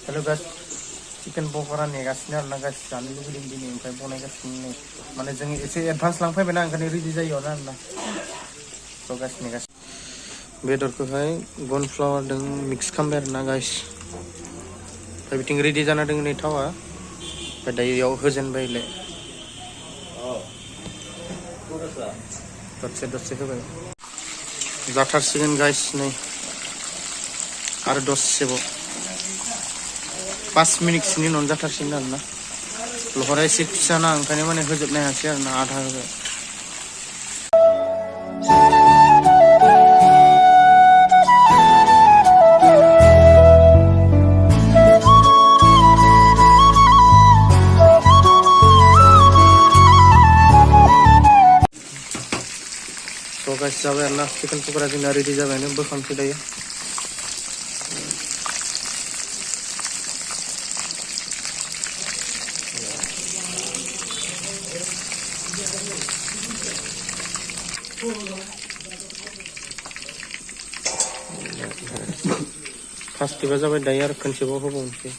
hello guys chicken पक'रा नेगासिनो आरोना guys जानो लुगैदों दिनै ओमफ्राय बनायगासिनो नै माने जों एसे एडभान्स लांफैबायना ओंखायनो रेडि जायो आरोना स' गाइस नेगासिनो बेदरखौहाय कर्नफ्लावारजों मिक्स खालामबाय आरोना गाइस ओमफ्राय बिथिं रेडि जाना दङ नै थावा ओमफ्राय दायो इयाव होजेनबायलाय दसे होबाय जाथारसिगोन गाइस नै आरो दसेबाव 5 मिनिटसोनि उनाव जाथारसिगोन आरोना लहरा एसे फिसाना ओंखायनो माने होजोबनो हायासै आरोना आधा होबाय स' गाइस जाबाय आरोना चिकेन पक'रा जोंना रेडि जाबायानो बोखांसै दायो फार्स्ट टिपा जाबाय दायो आरो खनसेबाव होबावनोसै